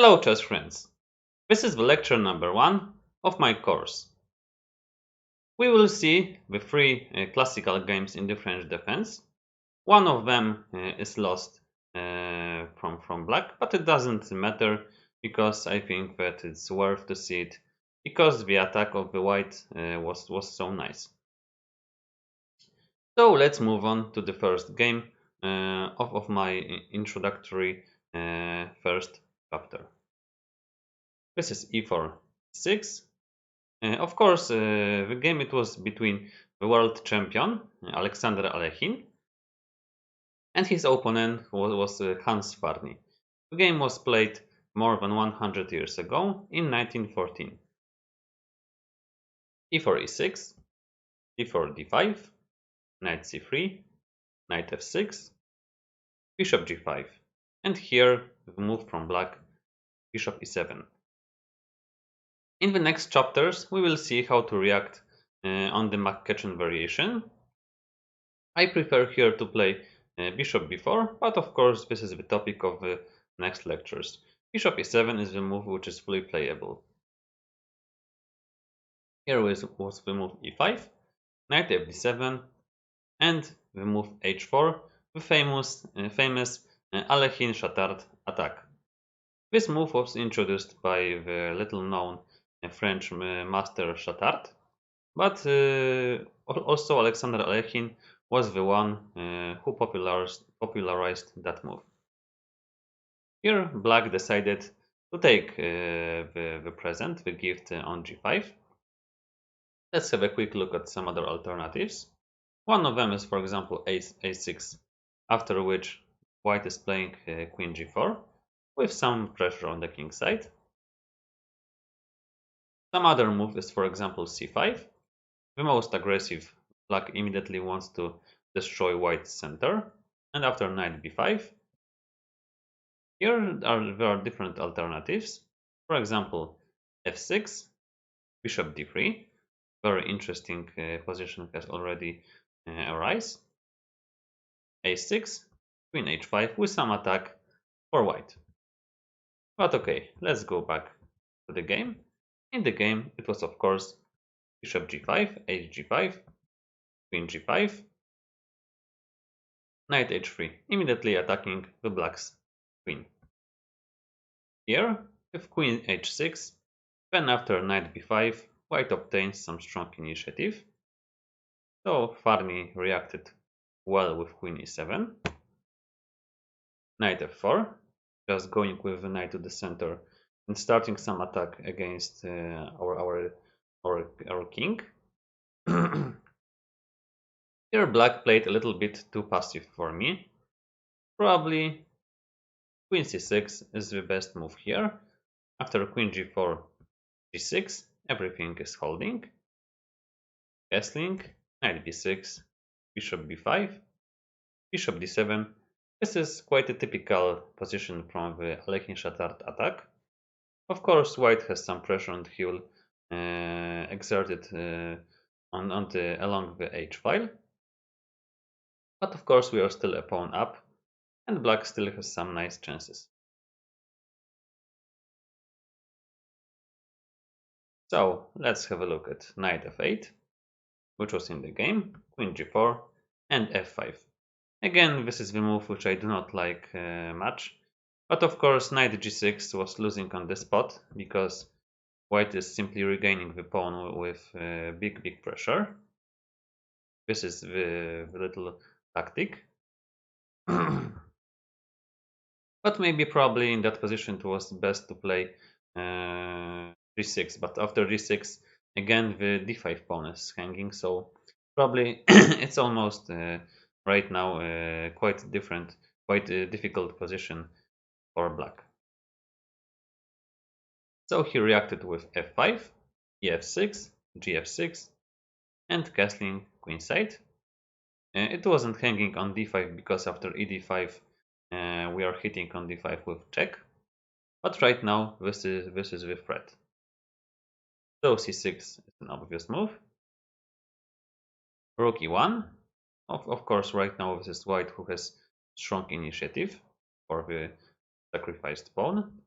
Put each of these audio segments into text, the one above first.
Hello chess friends, this is the lecture number 1 of my course. We will see the 3 classical games in the French defense. One of them is lost from black, but it doesn't matter because I think that it's worth to see it because the attack of the white was so nice. So let's move on to the first game of my introductory first chapter. This is e4, 6. Of course, the game it was between the world champion Alexander Alechin and his opponent was Hans Farny. The game was played more than 100 years ago in 1914. e4 e6, e4 d5, knight c3, knight f6, bishop g5, and here the move from black, bishop e7. In the next chapters, we will see how to react on the McCutcheon variation. I prefer here to play bishop b4, but of course this is the topic of the next lectures. Bishop e7 is the move which is fully playable. Here was the move e5, knight fd7, and the move h4, the famous Alechin-Chattard attack. This move was introduced by the little-known French master Chattard, but also Alexander Alechin was the one who popularized that move. Here, black decided to take the present, the gift on g5. Let's have a quick look at some other alternatives. One of them is, for example, a6, after which white is playing queen g4 with some pressure on the king side. Some other move is, for example, c5. The most aggressive, black immediately wants to destroy white's center, and after knight b5. Here there are different alternatives. For example, f6, bishop d3. Very interesting position has already arisen. a6, queen h5 with some attack for white. But okay, let's go back to the game. In the game, it was of course bishop g5, hg5, queen g5, knight h3, immediately attacking the black's queen. Here, with queen h6, then after knight b5, white obtains some strong initiative. So Farny reacted well with queen e7, knight f4, just going with the knight to the center and starting some attack against our king. Here black played a little bit too passive for me. Probably queen c6 is the best move here. After queen g4, g6, everything is holding. Castling, knight b6, bishop b5, bishop d7. This is quite a typical position from the Alechin-Chattard attack. Of course, white has some pressure and he will exert it along the h file. But of course, we are still a pawn up, and black still has some nice chances. So let's have a look at knight f8, which was in the game, queen g4, and f5. Again, this is the move which I do not like much. But of course, knight g6 was losing on the spot because white is simply regaining the pawn with big pressure. This is the little tactic. But maybe probably in that position it was best to play g6. But after g6, again the d5 pawn is hanging, so probably it's almost right now quite different, quite a difficult position for black. So he reacted with f5, ef6, gf6, and castling queenside. It wasn't hanging on d5 because after ed5 we are hitting on d5 with check. But right now this is the threat. So c6 is an obvious move. Rook e1. Of course, right now this is white who has strong initiative for the sacrificed pawn.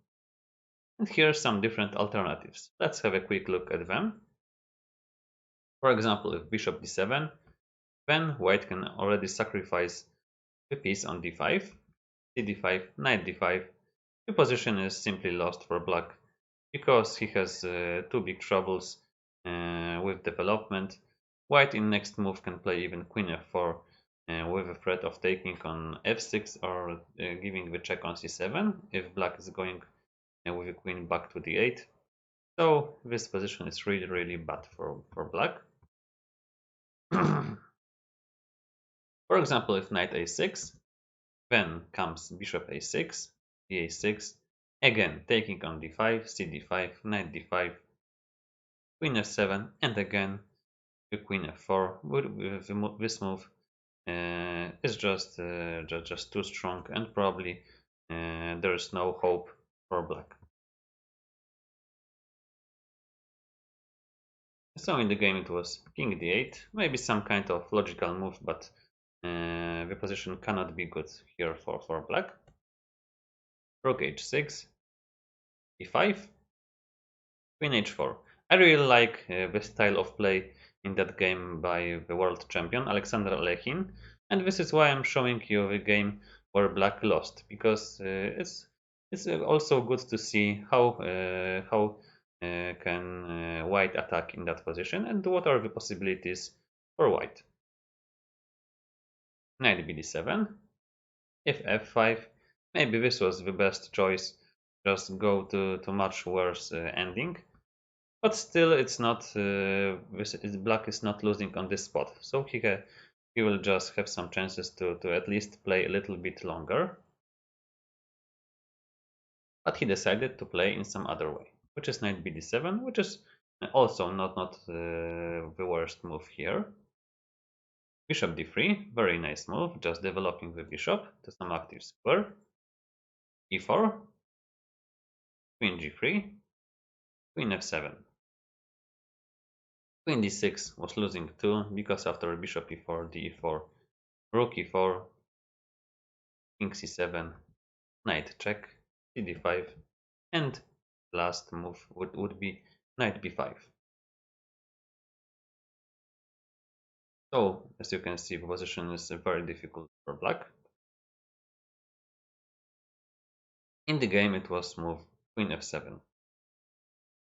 And here are some different alternatives. Let's have a quick look at them. For example, if bishop d7, then white can already sacrifice the piece on d5, cd5, knight d5. The position is simply lost for black because he has two big troubles with development. White in next move can play even queen f4 with a threat of taking on f6 or giving the check on c7 if black is going with a queen back to d8. So this position is really bad for black. For example, if knight a6, then comes bishop a6, d6, again taking on d5, cd5, knight d5, queen f7, and again the queen f4. This move is just too strong, and probably there is no hope for black. So in the game it was king d8, maybe some kind of logical move, but the position cannot be good here for black. Rook h6, e5, queen h4. I really like the style of play in that game by the world champion Alexander Alekhine, and this is why I'm showing you the game where black lost, because it's also good to see how can white attack in that position and what are the possibilities for white. Knight bd7, if f5, maybe this was the best choice, just go to much worse ending. But still, it's not. Black is not losing on this spot, so he will just have some chances to at least play a little bit longer. But he decided to play in some other way, which is knight bd7, which is also not the worst move here. Bishop d3, very nice move, just developing the bishop to some active square. e4, queen g3, queen f7. Queen d6 was losing too, because after bishop e4, d4, rook e4, king c7, knight check, cd5, and last move would be knight b5. So, as you can see, the position is very difficult for black. In the game, it was move queen f7.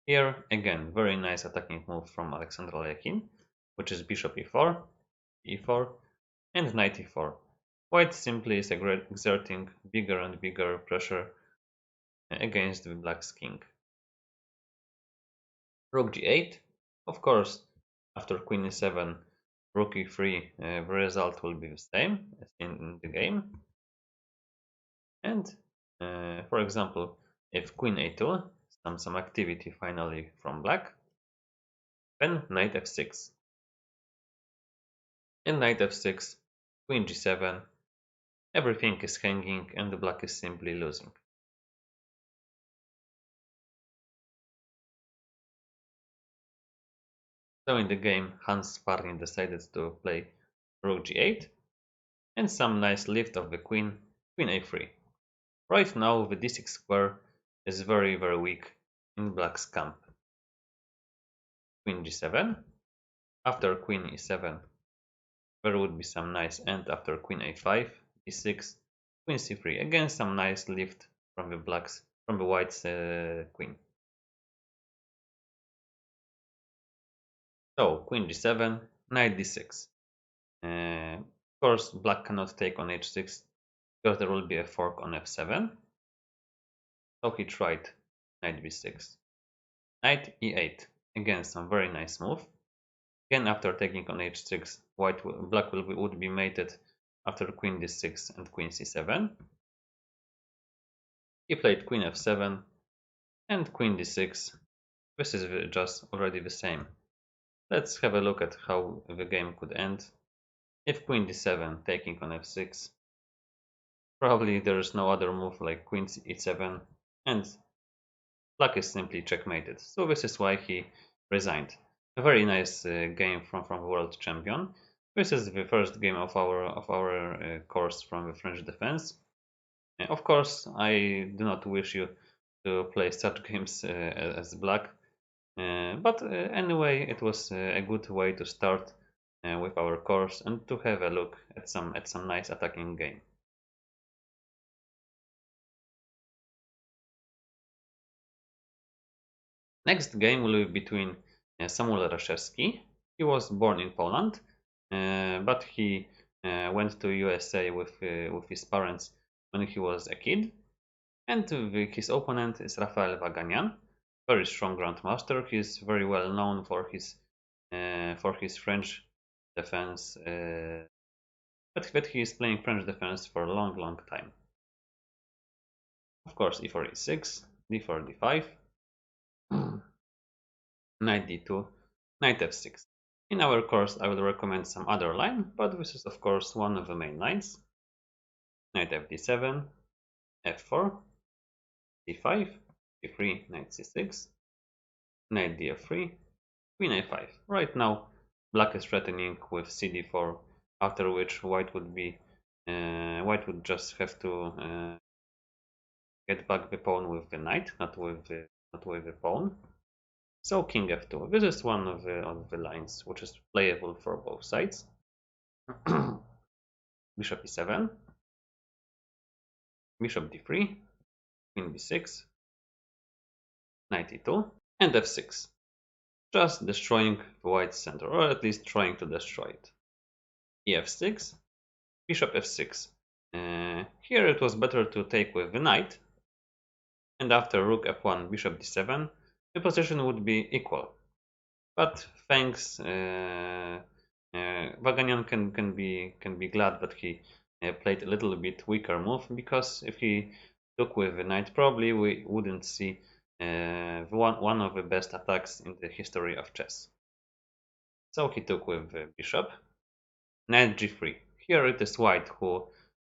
Here, again, very nice attacking move from Alexander Alekhine, which is bishop e4, e4, and knight e4. White simply is exerting bigger and bigger pressure against the black's king. Rook g8, of course, after queen e7, rook e3, the result will be the same as in the game. And for example, if queen a2, some activity finally from black, then knight f6. In knight f6, queen g7, everything is hanging and the black is simply losing. So in the game, Hans Sparring decided to play rook g8 and some nice lift of the queen, queen a3. Right now the d6 square is very weak in black's camp. Queen g7, after queen e7 there would be some nice end after queen a5, d6, queen c3, again some nice lift from the white's queen. So queen g7, knight d6. Of course black cannot take on h6 because there will be a fork on f7. So he tried knight b6. Knight e8, again some very nice move. Again, after taking on h6, black would be mated after queen d6 and queen c7. He played queen f7 and queen d6. This is just already the same. Let's have a look at how the game could end. If queen d7 taking on f6, probably there is no other move like queen e7, and black is simply checkmated. So this is why he resigned. A very nice game from the world champion. This is the first game of our course from the French defense. Of course, I do not wish you to play such games as black. But anyway, it was a good way to start with our course and to have a look at some nice attacking game. Next game will be between Samuel Reszewski. He was born in Poland, but he went to USA with his parents when he was a kid. And his opponent is Rafael Vaganian, very strong grandmaster. He is very well known for his French defense, but he is playing French defense for a long time. Of course, e4 e6, d4 d5, knight d2, knight f6. In our course, I would recommend some other line, but this is of course one of the main lines. Knight fd7, f4, d5, d3, knight c6, knight df3, queen a5. Right now, black is threatening with cd4, after which white would just have to get back the pawn with the knight, not with the pawn. So king f2. This is one of the lines which is playable for both sides. Bishop e7, bishop d3, queen b6, knight e2, and f6. Just destroying the white center, or at least trying to destroy it. ef6, bishop f6. Here it was better to take with the knight, and after rook f1, bishop d7, the position would be equal. But thanks, Vaganian can be glad that he played a little bit weaker move, because if he took with the knight, probably we wouldn't see one of the best attacks in the history of chess. So he took with the bishop, knight g3. Here it is white who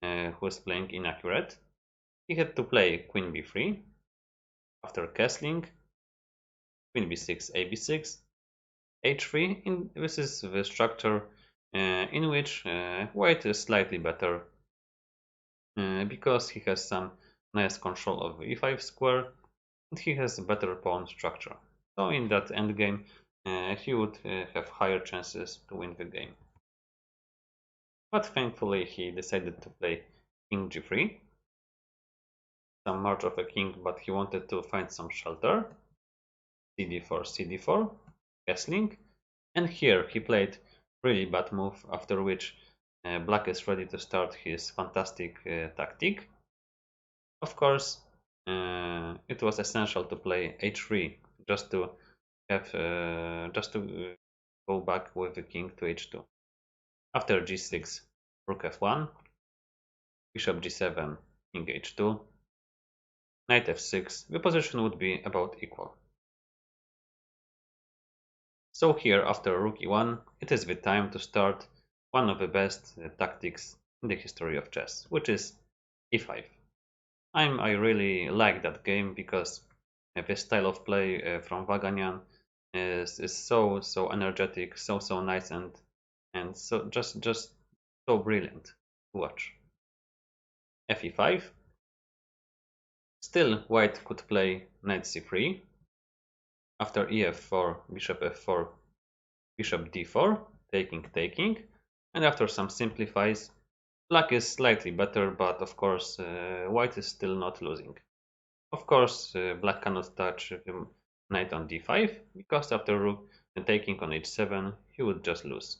is playing inaccurate. He had to play queen b3 after castling, queen b6, a b6, h3. This is the structure in which white is slightly better because he has some nice control of the e5 square and he has a better pawn structure. So in that endgame, he would have higher chances to win the game. But thankfully, he decided to play king g3. Some march of a king, but he wanted to find some shelter. cd4, cd4, castling. And here he played really bad move, after which black is ready to start his fantastic tactic. Of course, it was essential to play h3 just to have go back with the king to h2. After g6, rook f1, bishop g7, king h2, knight f6. The position would be about equal. So here, after rook e1, it is the time to start one of the best tactics in the history of chess, which is e5. I really like that game because the style of play from Vaganian is so energetic, so nice, and so just so brilliant to watch. Fe5. Still, white could play knight c3. After ef4, bishop f4, bishop d4, taking, and after some simplifies, black is slightly better, but of course white is still not losing. Of course, black cannot touch the knight on d5, because after rook and taking on h7, he would just lose.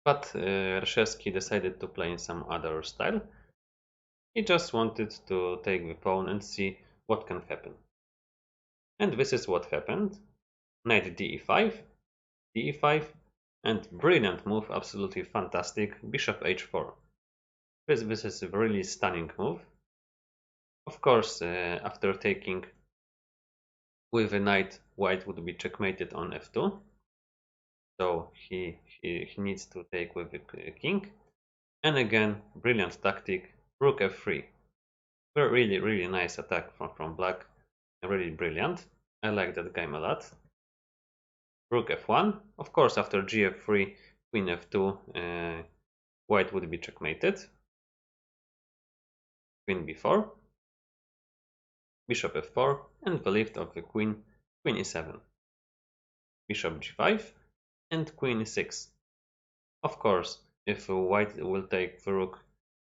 But Reszewski decided to play in some other style. He just wanted to take the pawn and see what can happen. And this is what happened. Knight de5, de5, and brilliant move, absolutely fantastic, bishop h4. This is a really stunning move. Of course, after taking with a knight, white would be checkmated on f2. So he needs to take with the king. And again, brilliant tactic, rook f3. Really nice attack from black. Really brilliant. I like that game a lot. Rook f1. Of course, after gf3, queen f2, white would be checkmated. queen b4, bishop f4, and the lift of the queen, queen e7, bishop g5, and queen e6. Of course, if white will take the rook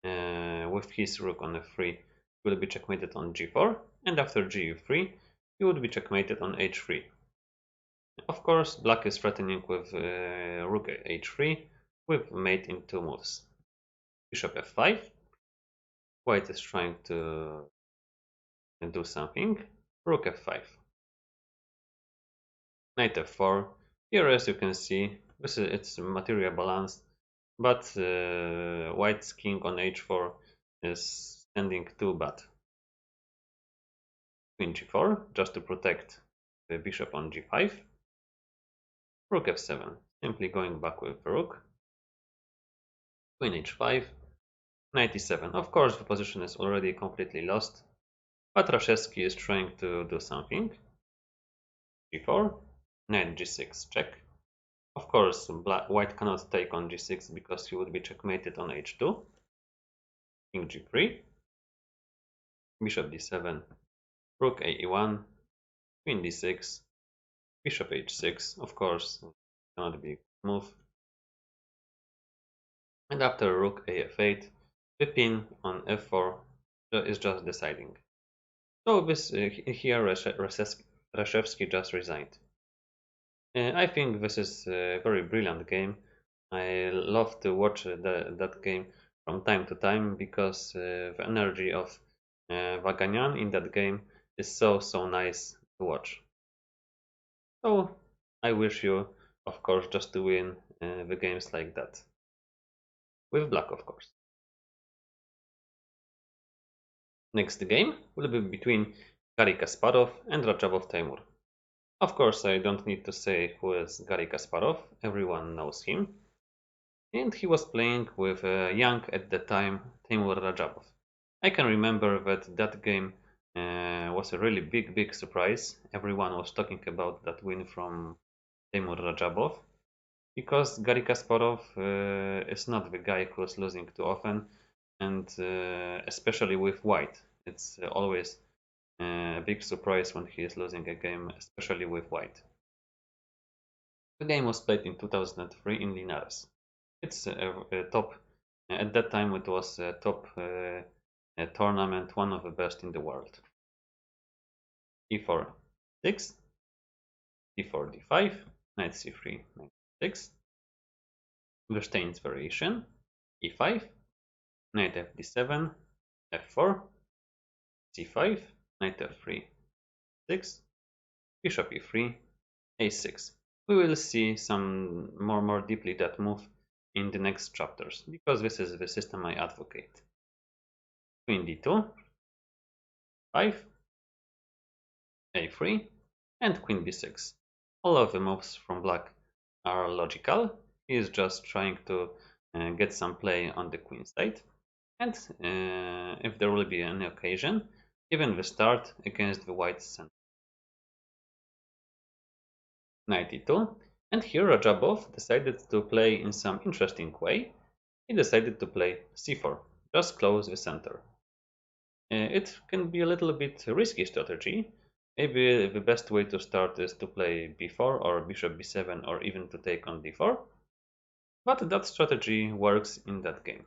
with his rook on f3, he will be checkmated on g4, and after g3, he would be checkmated on h3. Of course, black is threatening with rook h3 with mate in 2 moves. Bishop f5, white is trying to do something, rook f5. Knight f4, here as you can see, it's material balanced, but white's king on h4 is standing too bad. Queen g4, just to protect the bishop on g5. Rook f7, simply going back with the rook. Queen h5, knight e7. Of course, the position is already completely lost, but Rashevsky is trying to do something. g4, knight g6, check. Of course, white cannot take on g6 because he would be checkmated on h2. King g3, bishop d7, rook a1, queen d6, bishop h6. Of course, cannot be a move. And after rook af8, the pin on f4 is just deciding. So this here Rashevsky just resigned. I think this is a very brilliant game. I love to watch that game from time to time because the energy of Vaganyan in that game is so nice to watch. So I wish you, of course, just to win the games like that. With black, of course. Next game will be between Garry Kasparov and Rajabov Temur. Of course, I don't need to say who is Garry Kasparov, everyone knows him. And he was playing with young at the time Temur Rajabov. I can remember that game was a really big surprise. Everyone was talking about that win from Temur Rajabov because Garry Kasparov is not the guy who is losing too often, and especially with white. It's always a big surprise when he is losing a game, especially with white. The game was played in 2003 in Linares. It's a top, at that time it was a top tournament, one of the best in the world. e4, 6, d4, d5, knight c3, knight 6, Verstein's variation, e5, knight fd7, f4, c5, knight f3, 6, bishop e3, a6. We will see some more deeply that move in the next chapters because this is the system I advocate. Queen d2, 5, a3, and queen b6. All of the moves from black are logical. He is just trying to get some play on the queen side, and if there will be any occasion, even the start against the white center. Knight e2, and here Rajabov decided to play in some interesting way. He decided to play c4, just close the center. It can be a little bit risky strategy. Maybe the best way to start is to play b4 or bishop b7 or even to take on d4. But that strategy works in that game.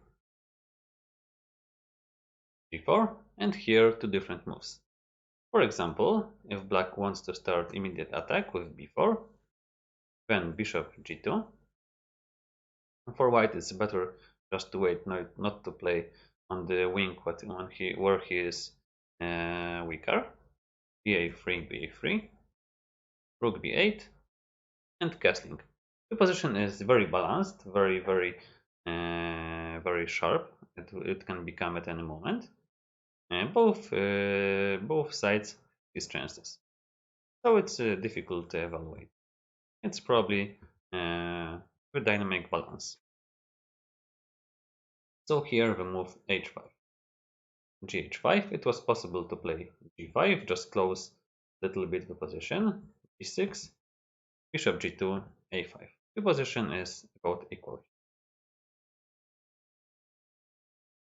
d4, and here two different moves. For example, if black wants to start immediate attack with b4, then bishop g2. For white it's better just to wait, not to play on the wing where he is weaker. ba3, ba3, rook b8, and castling. The position is very balanced, very sharp. It can become at any moment. Both sides his chances. So it's difficult to evaluate. It's probably the dynamic balance. So here the move h5. gh5, it was possible to play g5, just close a little bit the position, g6, bishop g2, a5. The position is about equal.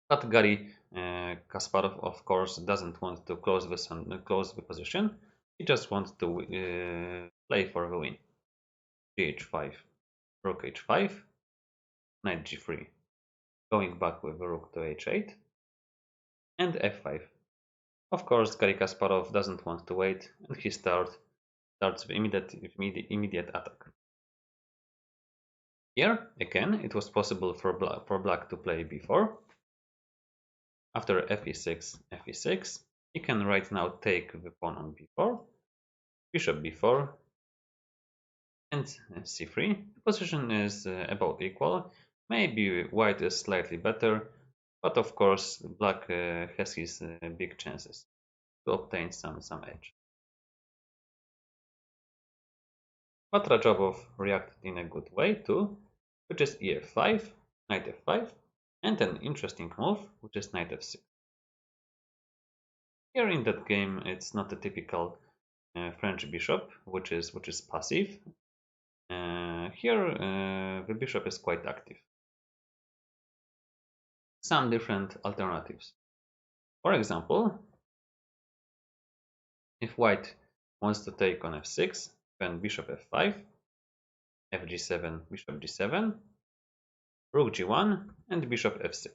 But Garry Kasparov, of course, doesn't want to close the position. He just wants to play for the win. Gh5, rook h5, knight g3, going back with the rook to h8, and f5. Of course, Garry Kasparov doesn't want to wait, and he starts the immediate attack. Here, again, it was possible for black to play b4. After f6, f6, he can right now take the pawn on b4, bishop b4, and c3. The position is about equal. Maybe white is slightly better, but of course black has his big chances to obtain some edge. But Rajabov reacted in a good way too, which is ef5, knight f5, and an interesting move, which is knight f6. Here in that game, it's not a typical French bishop, which is passive. Here, the bishop is quite active. Some different alternatives. For example, if white wants to take on f6, then bishop f5, fg7, bishop g7, rook g1, and bishop f6.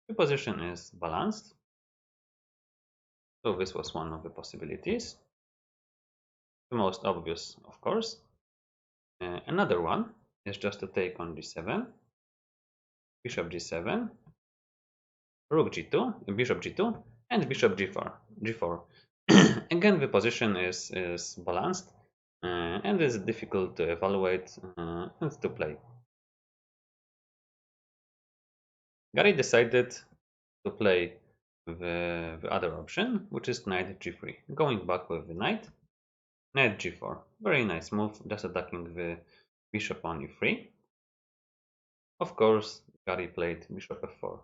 The position is balanced. So this was one of the possibilities. The most obvious, of course. Another one is just to take on g7, bishop g7, rook g2, bishop g2, and bishop g4. Again, the position is balanced and is difficult to evaluate and to play. Garry decided to play the other option, which is knight g3, going back with the knight, knight g4. Very nice move, just attacking the bishop on e3. Of course, Garry played bishop f4,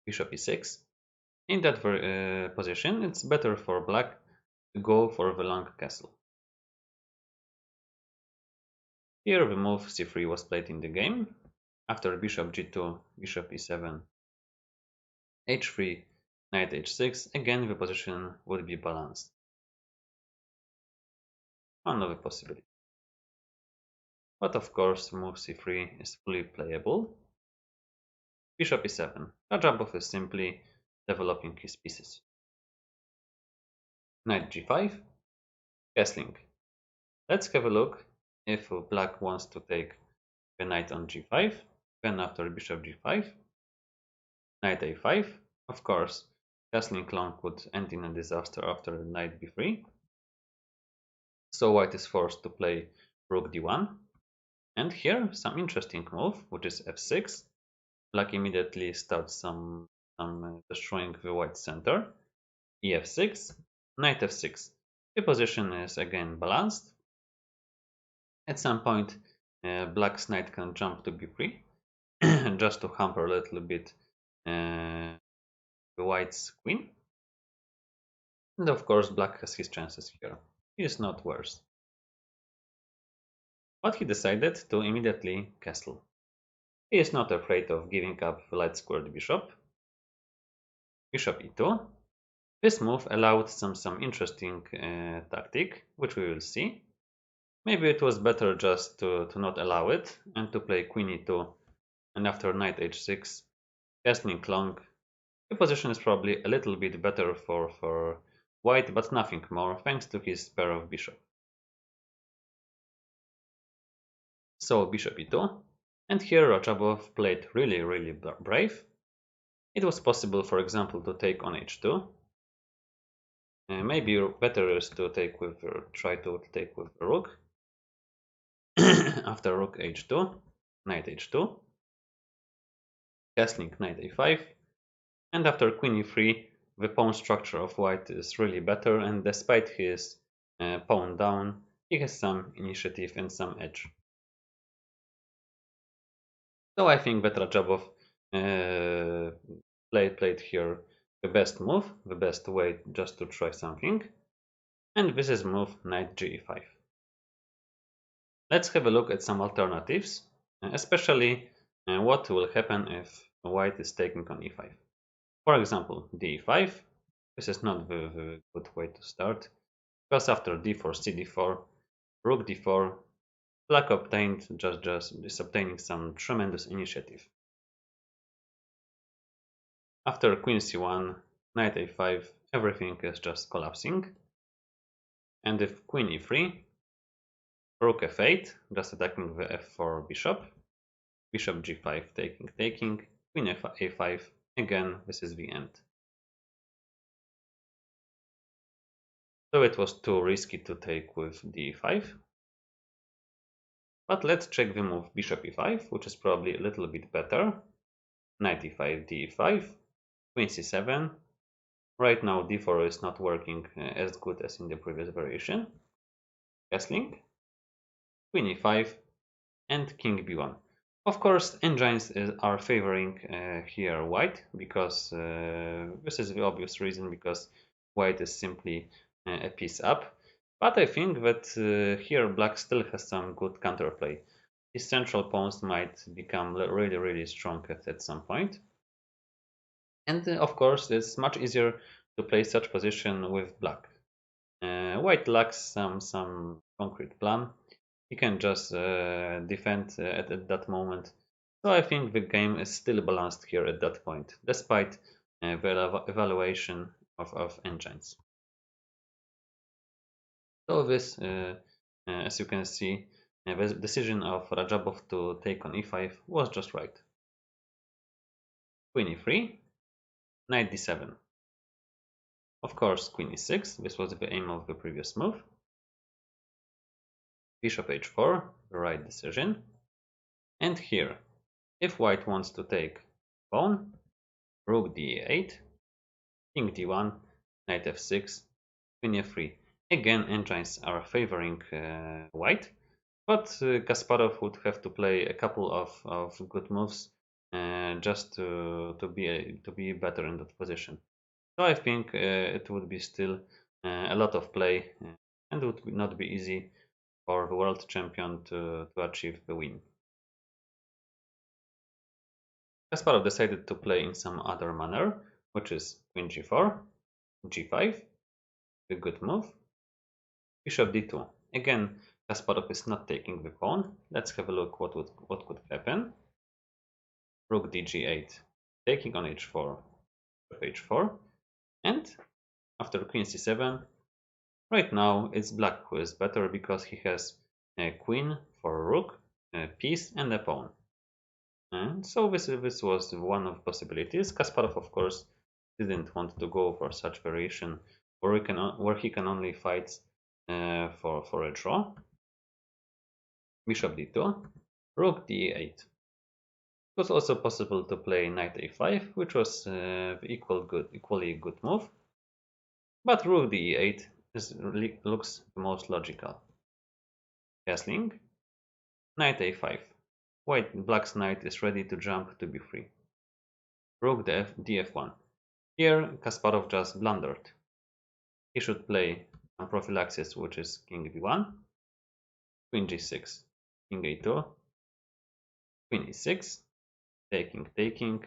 bishop e6. In that position, it's better for black to go for the long castle. Here the move c3 was played in the game. After bishop g2, bishop e7, h3, knight h6, again the position would be balanced. Another possibility. But of course, move c3 is fully playable. Bishop e7. Rajabov is simply developing his pieces. Knight g5, castling. Let's have a look if black wants to take the knight on g5, then after bishop g5, knight a5. Of course, castling long would end in a disaster after knight b3. So white is forced to play rook d1. And here, some interesting move, which is f6. Black immediately starts some destroying the white center. ef6, knight f6. The position is again balanced. At some point, black's knight can jump to b3, just to hamper a little bit the white's queen. And of course, black has his chances here. He is not worse. But he decided to immediately castle. He is not afraid of giving up the light squared bishop. Bishop e2. This move allowed some interesting tactic, which we will see. Maybe it was better just to not allow it and to play queen e2, and after knight h6, castling long. The position is probably a little bit better for white, but nothing more, thanks to his pair of bishop. So bishop e2, and here Rajabov played really brave. It was possible, for example, to take on h2. Maybe better is to try to take with the rook. After rook h2, knight h2, castling knight a5, and after queen e3, the pawn structure of white is really better, and despite his pawn down, he has some initiative and some edge. So I think that Rajabov played here the best move, the best way just to try something, and this is move knight ge5. Let's have a look at some alternatives, especially what will happen if white is taking on e5. For example, d5. This is not the good way to start, because after d4, cd4, rook d4, black obtained just is obtaining some tremendous initiative. After queen c1, knight a5, everything is just collapsing. And if queen e3, rook f8, just attacking the f4 bishop, bishop g5, taking, queen a5, again, this is the end. So it was too risky to take with d5. But let's check the move bishop e5, which is probably a little bit better. Knight e5, d5, queen c7. Right now d4 is not working as good as in the previous variation. Castling, queen e5, and king b1. Of course, engines are favoring here white, because this is the obvious reason, because white is simply a piece up. But I think that here black still has some good counterplay. His central pawns might become really strong at some point. And of course, it's much easier to play such position with black. White lacks some concrete plan. He can just defend at that moment. So I think the game is still balanced here at that point, despite the evaluation of engines. So this, as you can see, the decision of Rajabov to take on e5 was just right. Queen e3, knight d7. Of course, queen e6, this was the aim of the previous move. Bishop h4, the right decision. And here, if white wants to take pawn, rook d8, king d1, knight f6, queen f3. Again, engines are favoring white, but Kasparov would have to play a couple of good moves just to be better in that position. So I think it would be still a lot of play, and it would not be easy for the world champion to achieve the win. Kasparov decided to play in some other manner, which is queen g4, g5, a good move, bishop d2. Again, Kasparov is not taking the pawn. Let's have a look what could happen. Rook dg8, taking on h4, h4, and after queen c7, right now it's black who is better, because he has a queen for rook, a piece, and a pawn. And so this was one of possibilities. Kasparov, of course, didn't want to go for such variation where he can only fight for a draw. Bishop d2, rook d8. It was also possible to play knight a5, which was equally good move. But rook d8 looks the most logical. Castling, knight a5. Black's knight is ready to jump to b3. Rook df1. Here, Kasparov just blundered. He should play some prophylaxis, which is king b1, queen g6, king a2, queen e6, taking,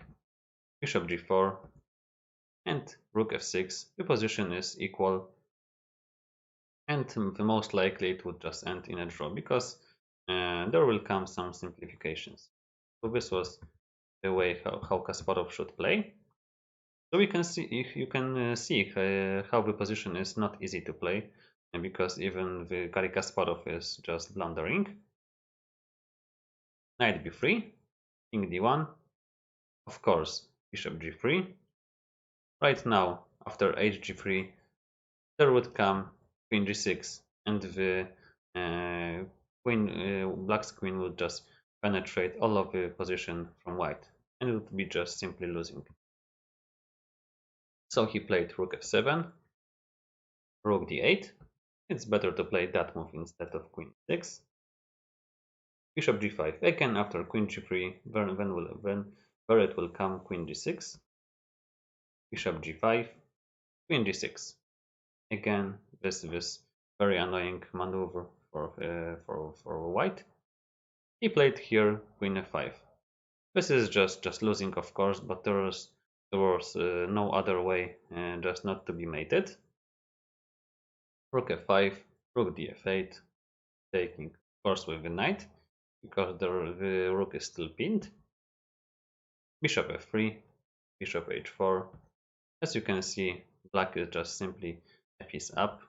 bishop g4, and rook f6. The position is equal, and the most likely it would just end in a draw, because there will come some simplifications. So this was the way how Kasparov should play. So we can see, if you can see how the position is not easy to play, because even the Garry Kasparov is just blundering. Knight b3, king d1, of course bishop g3. Right now, after hg3, there would come queen g6, and the black's queen would just penetrate all of the position from white, and it would be just simply losing. So he played rook f7, rook d8. It's better to play that move instead of queen 6. Bishop g5. Again, after queen g3, where it will come queen g6. Bishop g5, queen g6. Again, this very annoying maneuver for white. He played here queen f5. This is just losing, of course, but there's There was no other way just not to be mated. Rook f5, rook df8, taking of course with the knight, because the rook is still pinned. Bishop f3, bishop h4. As you can see, black is just simply f is up,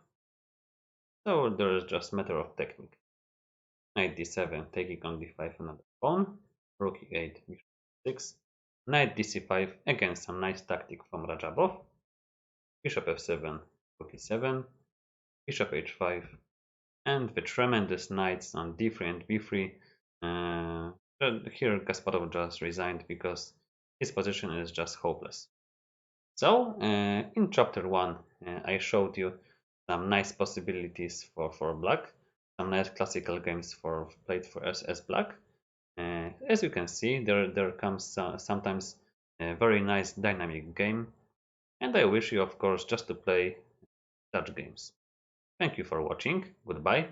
so there is just matter of technique. Knight d7, taking on d5 another pawn, rook e8, bishop e6, knight dc5, again some nice tactic from Rajabov, bishop f7, rook e7, bishop h5, and the tremendous knights on d3 and b3. Here Kasparov just resigned because his position is just hopeless. So in chapter 1 I showed you some nice possibilities for black, some nice classical games for played for us as black. As you can see, there comes sometimes a very nice dynamic game, and I wish you of course just to play such games. Thank you for watching. Goodbye.